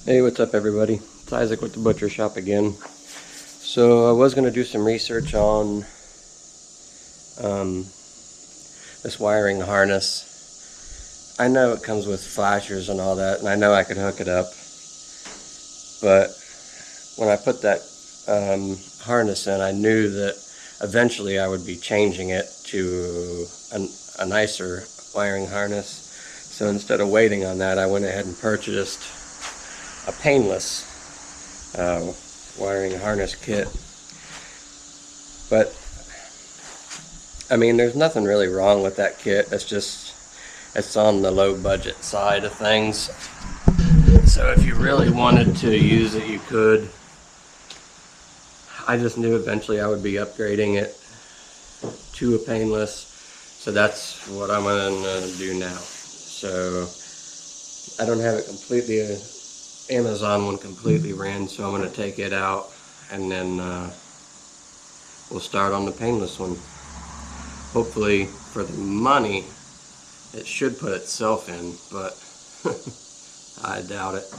Hey, what's up everybody? It's Isaac with the Butcher Shop again. So I was going to do some research on this wiring harness. I know it comes with flashers and all that, and I know I could hook it up. But when I put that harness in, I knew that eventually I would be changing it to a nicer wiring harness. So instead of waiting on that, I went ahead and purchased a painless wiring harness kit. But I mean, there's nothing really wrong with that kit. It's on the low budget side of things. So if you really wanted to use it, you could. I just knew eventually I would be upgrading it to a painless, so that's what I'm gonna do now. So I don't have it completely, Amazon one completely ran, so I'm gonna take it out and then we'll start on the painless one. Hopefully for the money it should put itself in, but I doubt it.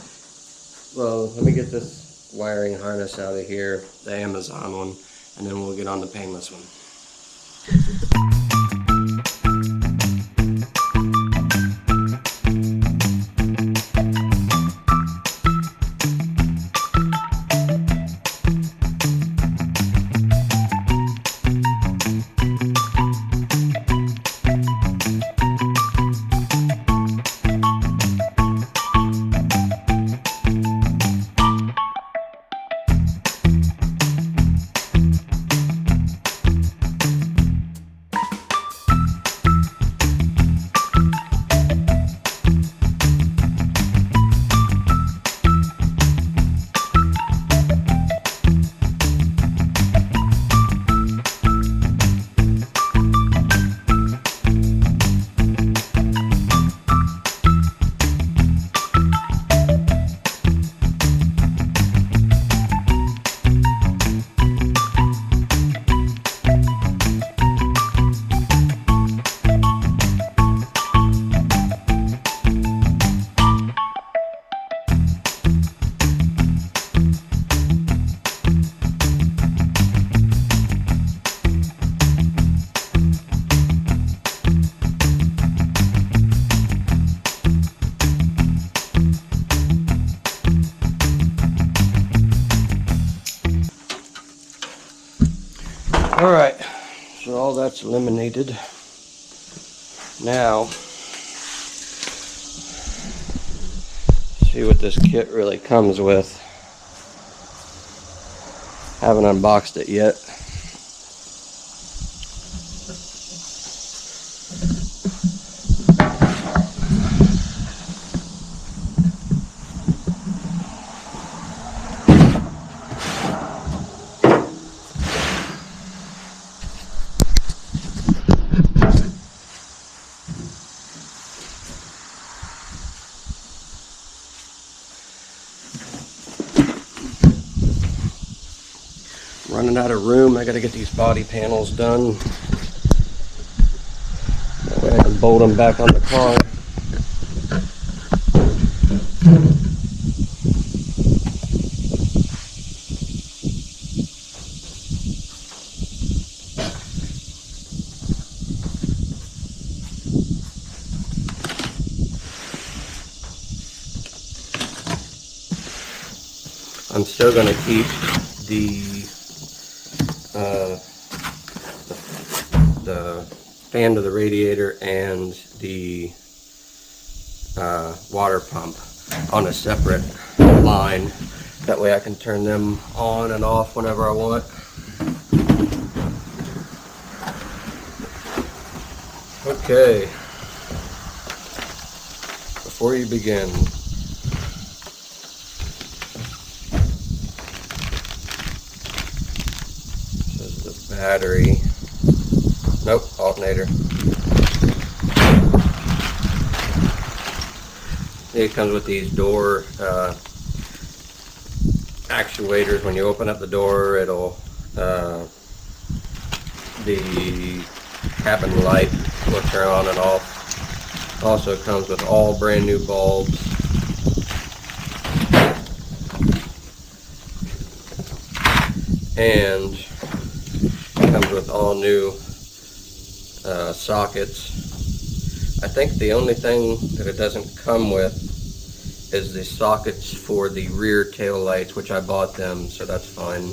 Well, let me get this wiring harness out of here, the Amazon one, and then we'll get on the painless one. Alright, so all that's eliminated. Now, see what this kit really comes with. Haven't unboxed it yet. Running out of room. I gotta get these body panels done. That way I can bolt them back on the car. I'm still gonna keep the fan to the radiator and the water pump on a separate line. That way I can turn them on and off whenever I want. Okay, before you begin, this is the battery. Nope, alternator. It comes with these door actuators. When you open up the door, it'll the cabin light will turn on and off. Also comes with all brand new bulbs. and it comes with all new sockets. I think the only thing that it doesn't come with is the sockets for the rear tail lights, which I bought them, so that's fine.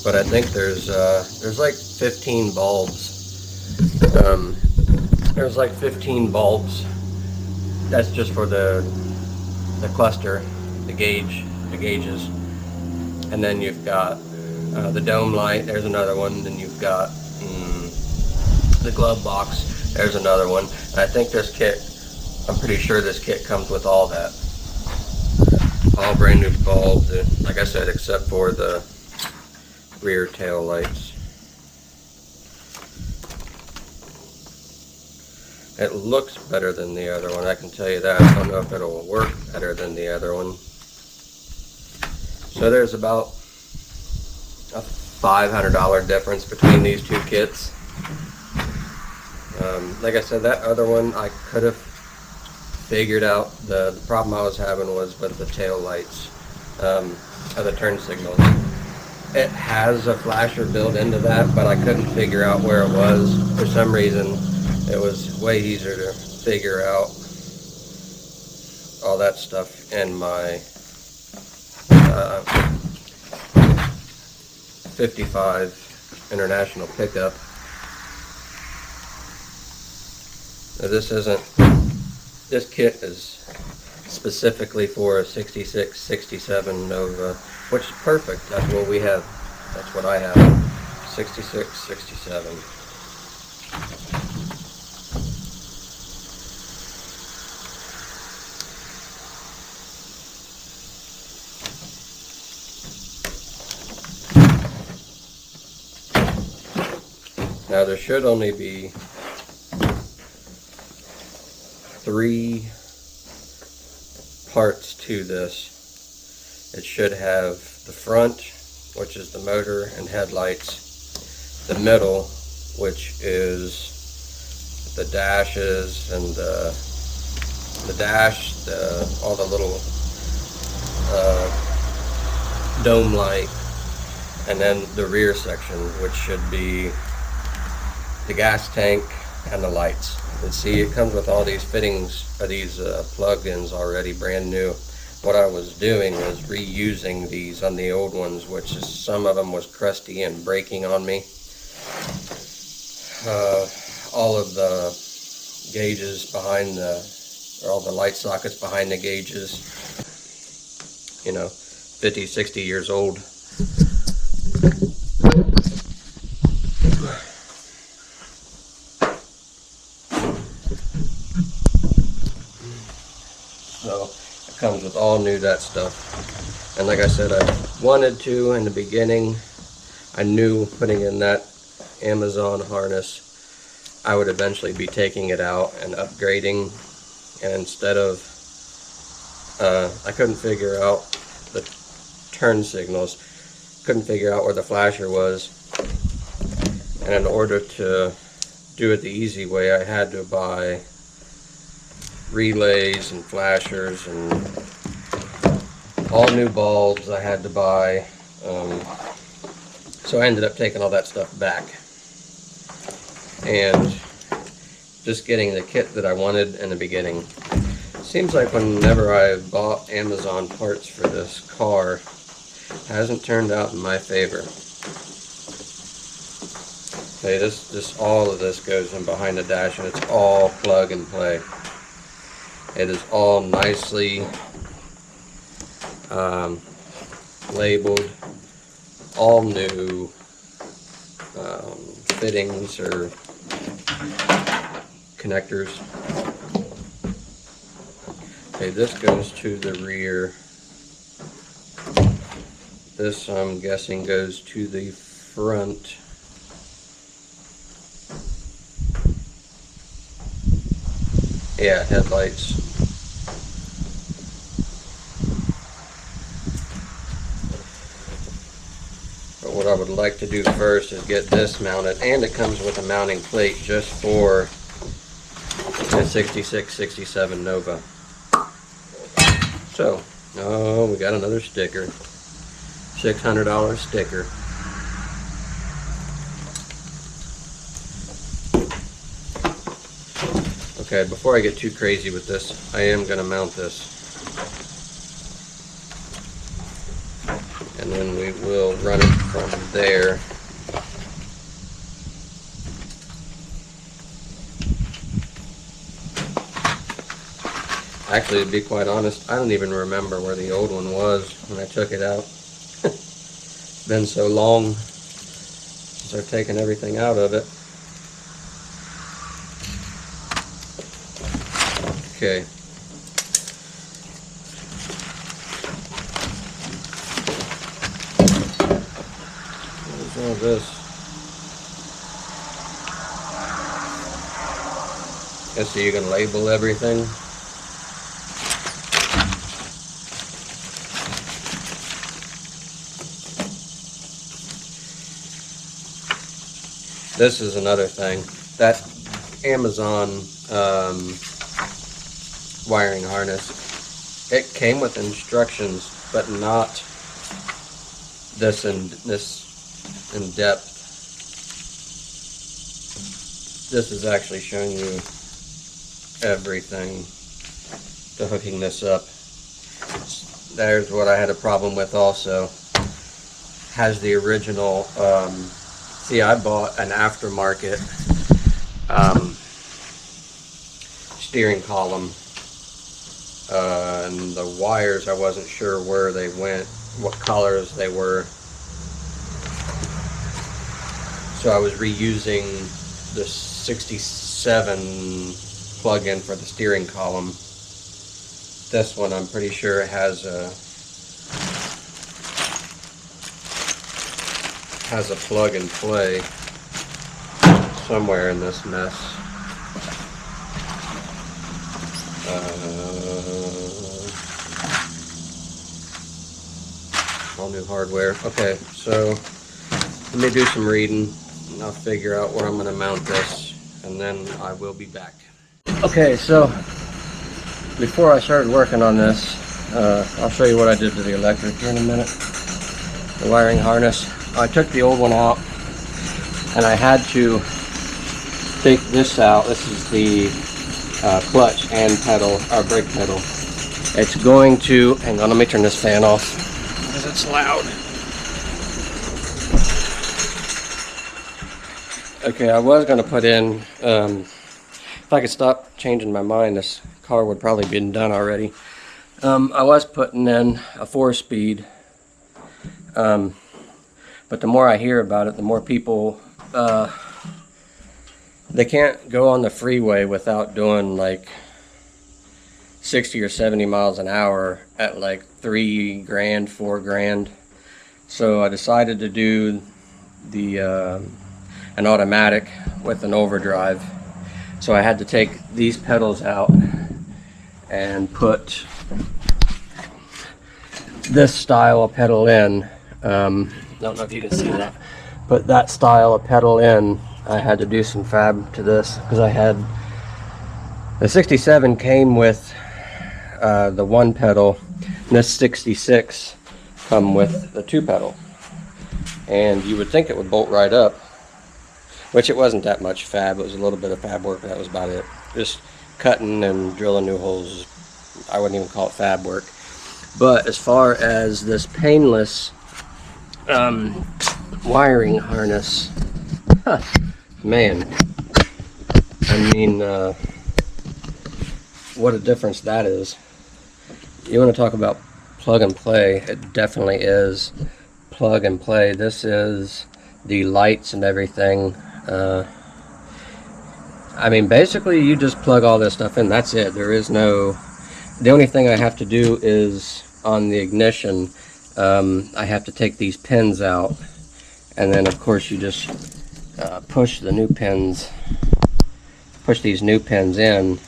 But I think there's like 15 bulbs. There's like 15 bulbs. That's just for the cluster, the gauges. And then you've got the dome light. There's another one. Then you've got the glove box. There's another one. And I think this kit, I'm pretty sure this kit comes with all that. All brand new bulbs, like I said, except for the rear tail lights. It looks better than the other one, I can tell you that. I don't know if it'll work better than the other one. So there's about a $500 difference between these two kits. Like I said, that other one I could have figured out. The problem I was having was with the tail lights of the turn signals. It has a flasher built into that, but I couldn't figure out where it was. For some reason, it was way easier to figure out all that stuff in my 55 International pickup. Now this kit is specifically for a 66, 67 Nova, which is perfect. That's what we have. That's what I have. 66, 67. Now there should only be 3 parts to this. It should have the front, which is the motor and headlights, the middle, which is the dashes and the dash, all the little dome light, and then the rear section, which should be the gas tank and the lights. And see, it comes with all these fittings, or these plug-ins already brand new. What I was doing was reusing these on the old ones, which is, some of them was crusty and breaking on me. All of the gauges behind or all the light sockets behind the gauges, you know, 50, 60 years old. So it comes with all new that stuff. And like I said, I wanted to in the beginning. I knew putting in that Amazon harness, I would eventually be taking it out and upgrading. And instead of, I couldn't figure out the turn signals, couldn't figure out where the flasher was. And in order to do it the easy way, I had to buy relays and flashers and all new bulbs I had to buy. So I ended up taking all that stuff back and just getting the kit that I wanted in the beginning. Seems like whenever I bought Amazon parts for this car, it hasn't turned out in my favor. Okay, all of this goes in behind the dash, and it's all plug and play. It is all nicely labeled, all new fittings or connectors. Okay, this goes to the rear. This, I'm guessing, goes to the front. Yeah, headlights. But what I would like to do first is get this mounted, and it comes with a mounting plate just for the 66, 67 Nova. So, oh, we got another sticker. $600 sticker. Okay, before I get too crazy with this, I am going to mount this. And then we will run it from there. Actually, to be quite honest, I don't even remember where the old one was when I took it out. It's been so long since I've taken everything out of it. Okay. What is all this? Guess so you can label everything. This is another thing. That Amazon wiring harness, it came with instructions, but not this in depth. This is actually showing you everything to hooking this up. There's what I had a problem with also. Has the original, see, I bought an aftermarket steering column, and the wires, I wasn't sure where they went, what colors they were. So I was reusing the 67 plug-in for the steering column. This one, I'm pretty sure, has a plug and play somewhere in this mess. All new hardware. Okay, so let me do some reading and I'll figure out where I'm going to mount this, and then I will be back. Okay, so before I started working on this, I'll show you what I did to the electric here in a minute. The wiring harness. I took the old one out and I had to take this out. This is the clutch and pedal, or brake pedal. It's going to, hang on, let me turn this fan off because it's loud. Okay, I was going to put in, if I could stop changing my mind, this car would probably be done already. I was putting in a 4-speed, but the more I hear about it, the more people, they can't go on the freeway without doing like 60 or 70 miles an hour at like $3 grand, $4 grand. So I decided to do the an automatic with an overdrive. So I had to take these pedals out and put this style of pedal in. Don't know if you can see that. Put that style of pedal in. I had to do some fab to this because I had the 67 came with the 1 pedal, and this 66 come with the 2 pedal, and you would think it would bolt right up, which it wasn't that much fab. It was a little bit of fab work, but that was about it. Just cutting and drilling new holes. I wouldn't even call it fab work. But as far as this painless wiring harness, man, I mean, what a difference that is. You want to talk about plug and play, it definitely is plug and play. This is the lights and everything. I mean, basically you just plug all this stuff in, that's it. There is no, the only thing I have to do is on the ignition, I have to take these pins out, and then of course you just push the new pins, push these new pins in,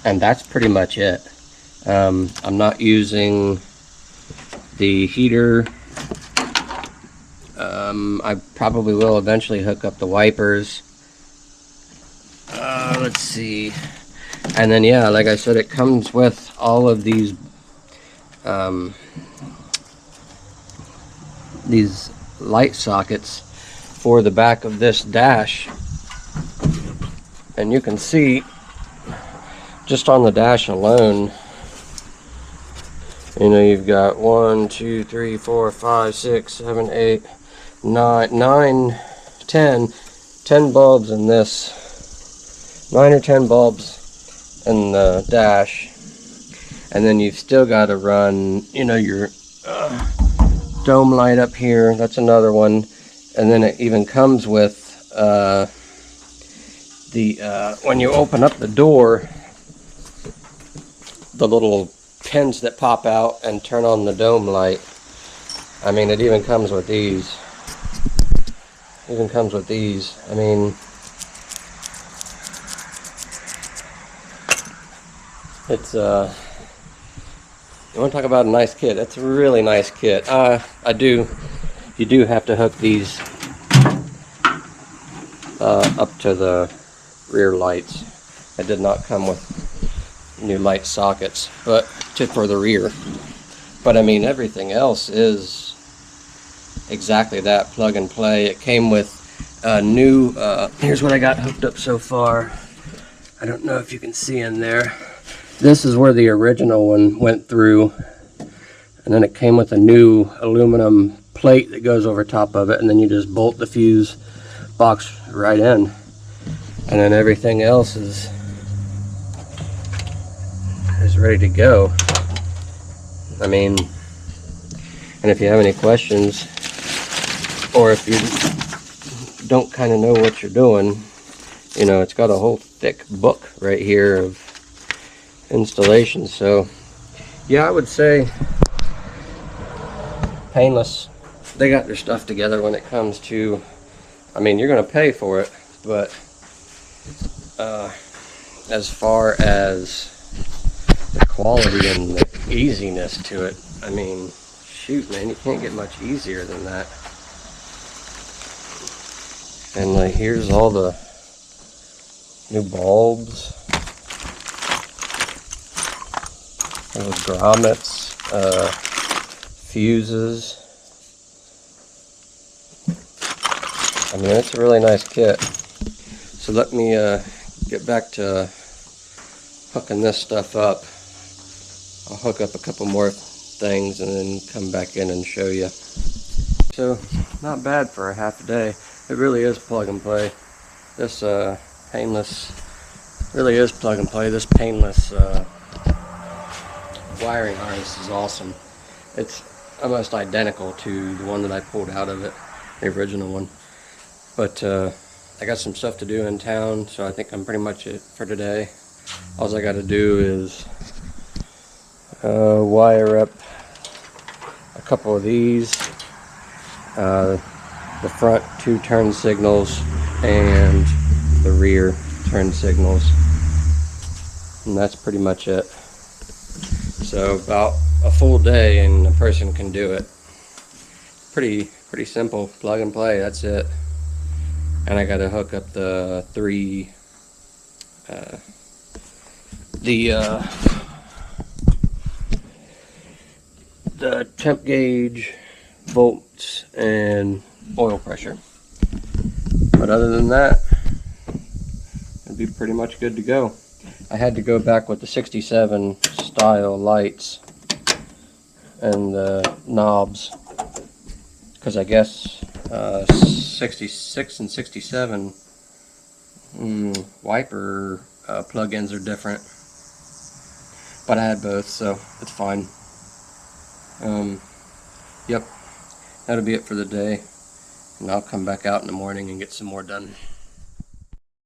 and that's pretty much it. I'm not using the heater. I probably will eventually hook up the wipers. Let's see. And then, yeah, like I said, it comes with all of these these light sockets for the back of this dash, and you can see just on the dash alone, you know, you've got 1, 2, 3, 4, 5, 6, 7, 8, 9, 10 bulbs in this, 9 or 10 bulbs in the dash, and then you've still got to run, you know, your dome light up here. That's another one, and then it even comes with when you open up the door, the little pins that pop out and turn on the dome light. I mean, it even comes with these. I mean, it's you want to talk about a nice kit? It's a really nice kit. You do have to hook these up to the rear lights. It did not come with new light sockets, but for the rear. But I mean, everything else is exactly that, plug and play. It came with a new, here's what I got hooked up so far. I don't know if you can see in there. This is where the original one went through, and then it came with a new aluminum plate that goes over top of it, and then you just bolt the fuse box right in, and then everything else is ready to go. I mean, and if you have any questions, or if you don't kind of know what you're doing, you know, it's got a whole thick book right here of installation. So yeah, I would say Painless, they got their stuff together when it comes to, I mean, you're going to pay for it, but as far as the quality and the easiness to it, I mean, shoot, man, you can't get much easier than that. And like, here's all the new bulbs, little grommets, fuses. I mean, it's a really nice kit. So let me get back to hooking this stuff up. I'll hook up a couple more things and then come back in and show you. So, not bad for a half a day. It really is plug and play. This Painless really is plug and play. This Painless wiring harness is awesome. It's almost identical to the one that I pulled out of it, the original one. But I got some stuff to do in town, so I think I'm pretty much it for today. All I got to do is wire up a couple of these, the front 2 turn signals and the rear turn signals, and that's pretty much it. So about a full day and a person can do it. Pretty simple, plug and play, that's it. And I gotta hook up the the temp gauge, volts, and oil pressure. But other than that, it'd be pretty much good to go. I had to go back with the 67 style lights and the knobs, because I guess 66 and 67 wiper plug-ins are different. But I had both, so it's fine. Yep, that'll be it for the day, and I'll come back out in the morning and get some more done.